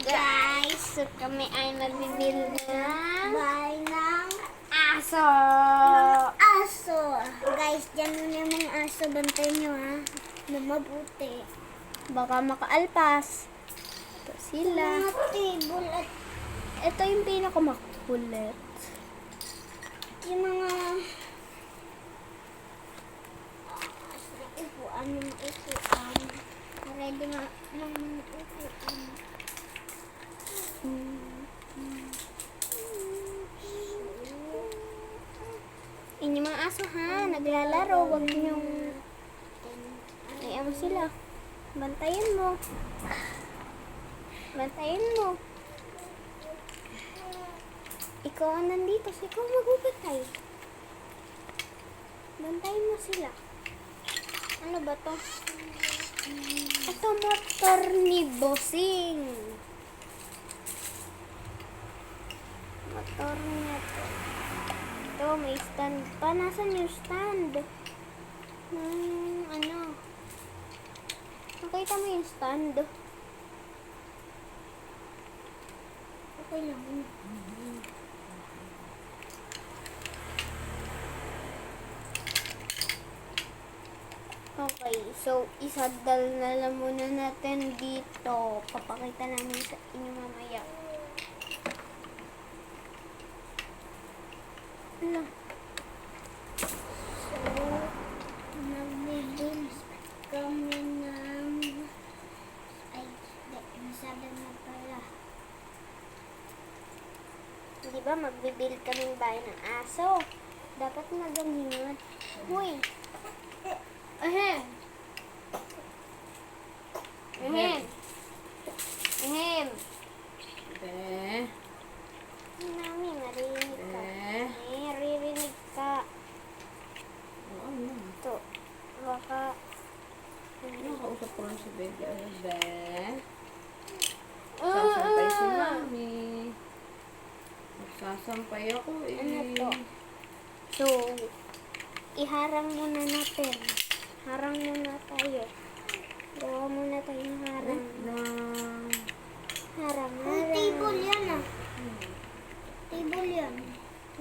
guys, so kami ay nagbibili ng Bahay ng aso. aso. Guys, dyan muna yung mga aso. Bantayan nyo ha. Na mabuti. Baka makaalpas. Ito sila. Mga table at Ito yung pinakamakulit. yung mga upuan ng upuan. Ready nga ng mga upuan. Inyong mga aso ha, naglalaro. Huwag niyong ayaw mo sila. Bantayan mo. Bantayan mo. Ikaw ang nandito, so ikaw magbubantay. Bantayan mo sila. Ano ba to? Ito motor ni Bossing. Motor niya to. Ito, may stand pa. Nasaan yung stand? Ano? Nakita mo yung stand? Okay lang. Okay, so isadal na lang muna natin dito. Papakita namin sa inyo mamaya. Ano? So, nagbibili kami ng ay, nasabi na pala. Di ba magbibuild kaming bahay ng aso? Dapat magalingan. Uy! Ahem! Ahem! Ahem! Be, Mami, marinig ka. be. Ririnig ka. Oo, ano? Ito. Baka... Nakausap ko lang si baby. Ano, be? Sasampay si mami. Nagsasampay ako eh. Ano to? So, iharang muna natin. Harang muna tayo. Gawa muna tayong harang. Lang. Harang, Ang table yan ah. Table yan.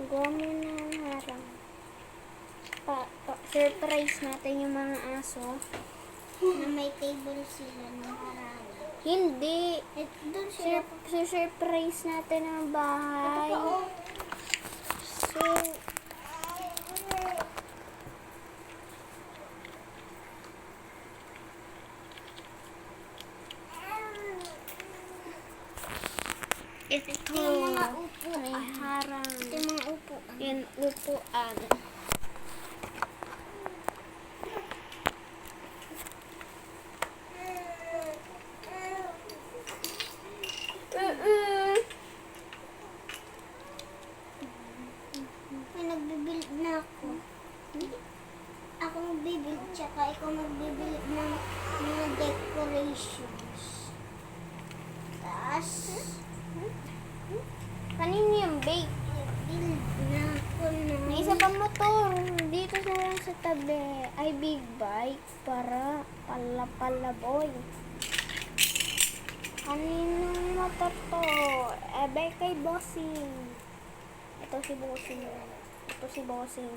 Gawa muna ang harang. Surprise natin yung mga aso. Na may table sila ng haralan. Hindi. Ito doon sila. Surprise natin ang bahay. Ito pa oh. So, ito Yung mga upuan. may harang. Ito yung mga upuan. Yan, upuan. May nagbibuild na ako. Ako magbibuild, tsaka ikaw magbibuild ng mga decorations. Tapos, Kanino yung bake? build na ako ng... May isa pang motor. Dito na lang sa tabi. Ay, big bike. Para pala-boy. Kaninong motor to? Ebe kay Bossing. Ito si Bossing. Ito si Bossing.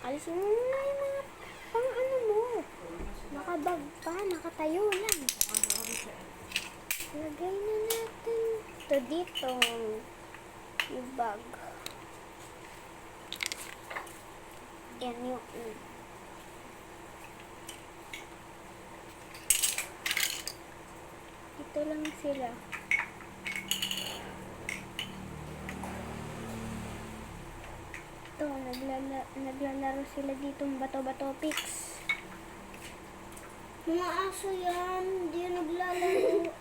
Alisin mo na yung mga pang ano mo. Nakabag pa. Nakatayo lang. Lagay na natin ito dito. Yung bag. Yan yung... Ito lang sila. Ito, naglalaro sila ditong bato-bato pix. Mga aso yan, hindi yan naglalaro.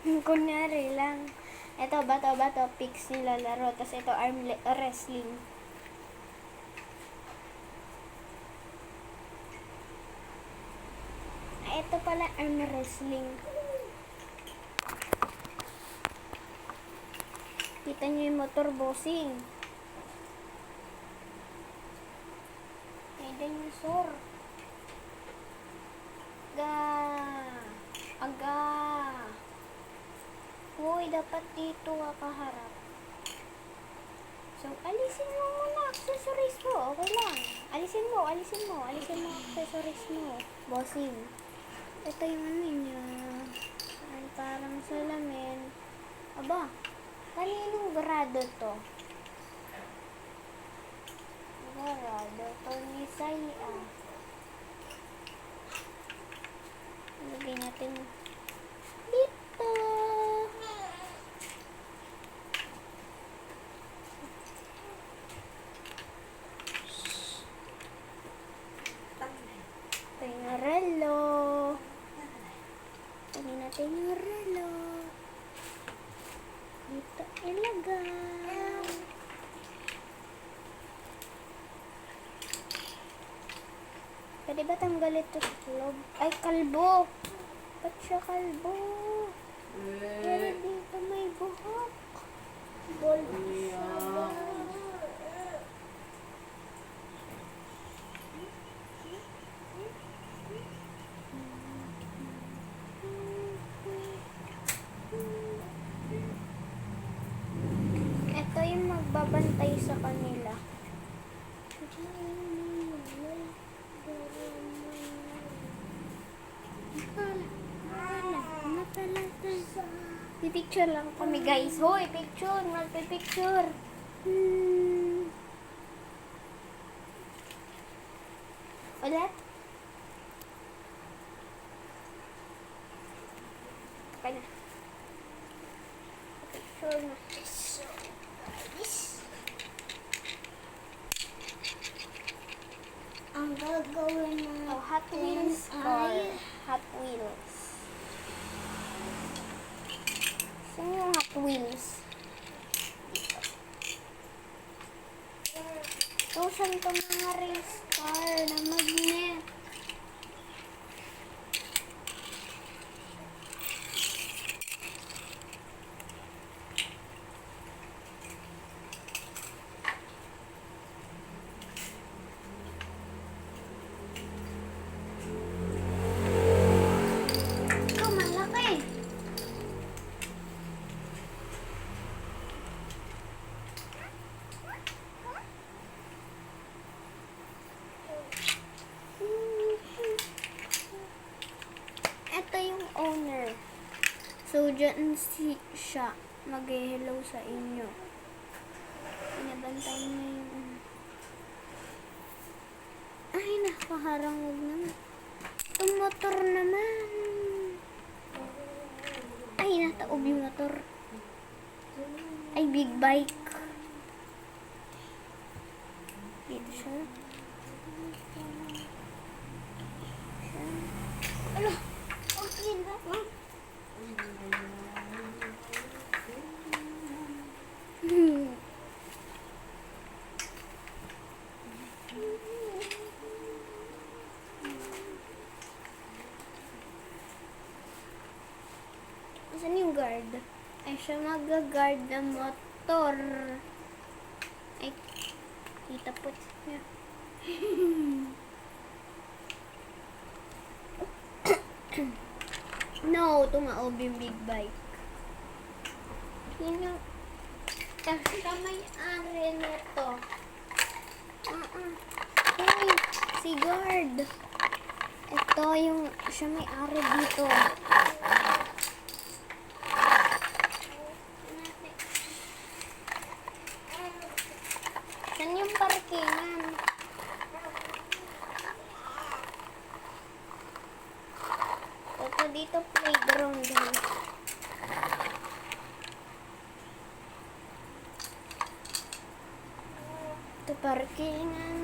Kunyari lang. Ito, bato-bato pix nilalaro. Tapos ito, wrestling. Ito pala, arm wrestling. Kita nyo yung motor Bossing. May dinosaur. Aga. ay dapat dito kaharap. So, alisin mo muna accessories mo. Okay lang. Alisin mo accessories mo. Bossing. Ito yung ano niya. Ay, parang salamin. Aba, kaninong grado to? Grado to ni Saya. Lagay natin dito. Ito yung relo. Lagay natin yung relo. Dito ilagay. Pwede ba tanggal ito sa loob? Ay, kalbo! Ba't siya kalbo? Pero dito may buhok. Bald siya. Ito yung magbabantay sa kanila. Pipicture lang kami guys. Hoy, picture! Magpipicture! Ulit? Okay na. Picture na. Ang gagawin Oh, Hot Wheels or Hot Wheels. Saan yung Hot Wheels? So, saan to mga race car na magnet? Ito, malaki. Ito yung owner. So, dyan siya mag-hello sa inyo. Pinabantay niya yung... Ay, nakaharang, huwag naman. Itong motor naman. Ay, nataob yung motor. Ay, big bike. Dito siya. Ano? Okay na. Saan yung guard? Ay, siya mag-guard ng motor. Ay, kita po niya. No, tumaob yung big bike. Yun yung... Siya may-ari nito. Uy, si guard. Ito yung... Siya may-ari dito. Saan yung parkingan? Ito dito playground din. Ito parkingan.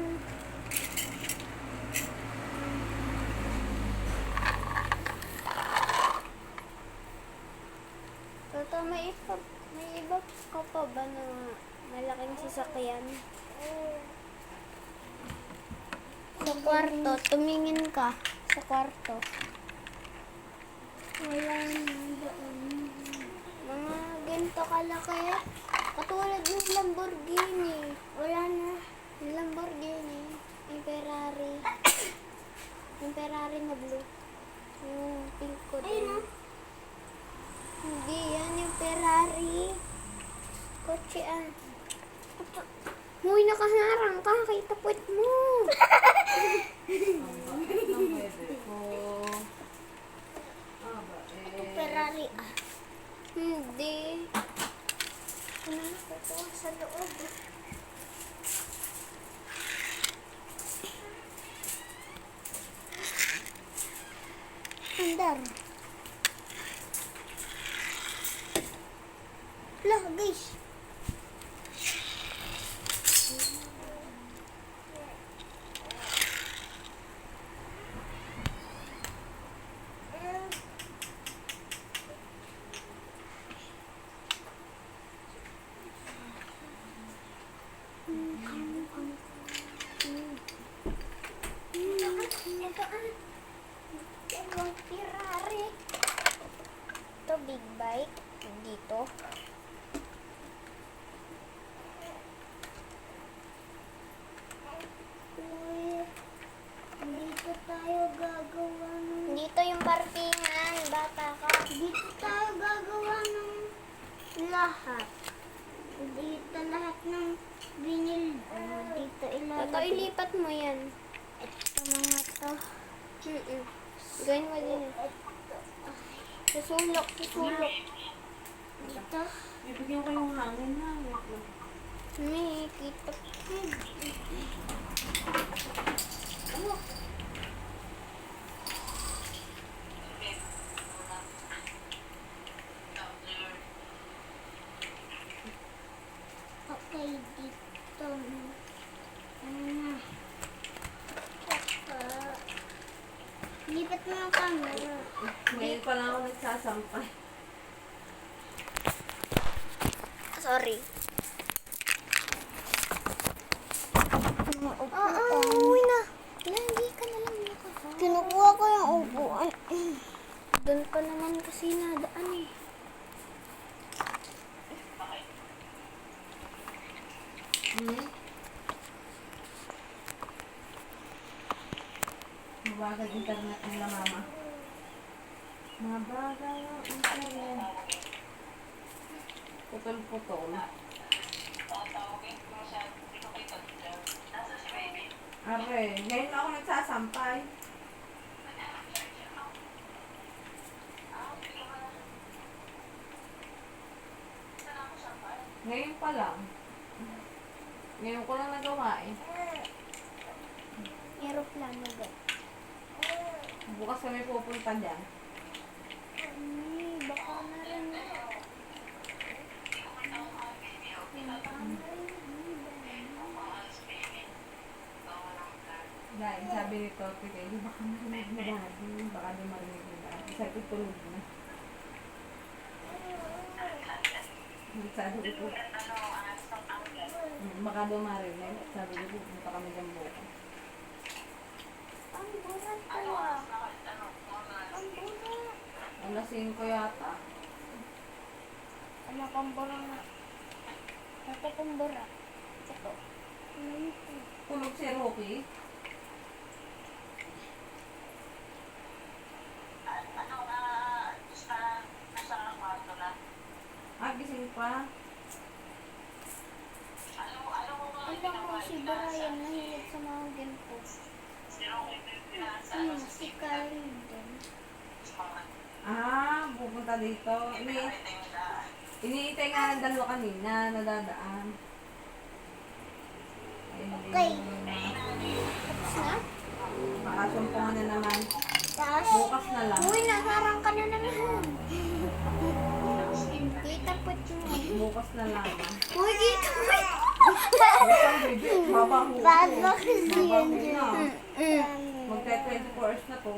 Ito may iba ka pa ba na malaking sasakyan? Sa kwarto, tumingin ka sa kwarto. Wala na doon. Mga ganito kalaki. Katulad ng Lamborghini. Wala na. Yung Lamborghini. Yung Ferrari. Yung Ferrari na blue. Yung pink ko Ayun din. Hindi, yan yung Ferrari. Kotse ah. Huy, nakaharang ka. Kita puwet mo. Ang bait ng bebe ko. Bait. Ferrari. Hindi. Ano na kukuha sa loob? Andar. Lah, guys. Ferrari. Ito, big bike. Dito. Uy, dito tayo gagawa ng... Dito yung parkingan. Bata ka. Dito tayo gagawa ng lahat. Dito lahat ng binil. Dito Ito, ilalagay. ilipat mo yan. Ito mga to. Gawin mo din. Susulok, susulok. Dito. Bibigyan ko yung hangin na. Wait lang. May kita. Ano? Okay, dito. Ano na? Saka, lipat mo ang camera. Ngayon pa lang ako nagsasampay. Sorry. Oo. Uy na. Lagi ka na lang nakaka. Kinukuha ko yung upuan. Doon ka naman kasi nadaan eh. Mabagal internet nila, mama. Mabagal ang internet. Putol-putol. Are, ngayon ako nagsasampay. Ngayon pa lang. Ngayon ko lang nagawa eh. Aeroplano ba? Bukas kami pupunta dyan. Baka na rin. Dahil sabi ni Topi kayo, baka marinig mo daddy. Baka di marinig mo daddy. Sabi ko tulog na. Sabi ko po. Baka daw marinig. Sabi ko po, punta kami dyan bukas. Ang burat ko ah. Ang burat. Alas 5 yata. Ano kumbura nga? Ito kumbura. Ito. Tulog si Rocky. Gising pa. Alam mo si Brian nahilig sa mga ganito. Si Karen din. Pupunta dito. Iniitay nga ng dalawa kanina, nadadaan. Okay. Tapos na? Makasumpungan na naman. Tapos, Bukas na lang. Uy, nasarang ka na naman. Kita po ito. Bukas na lang. Uy, kita po ito. Babaho. bad kasi Babaho yun. na. Magte 24 hours na to.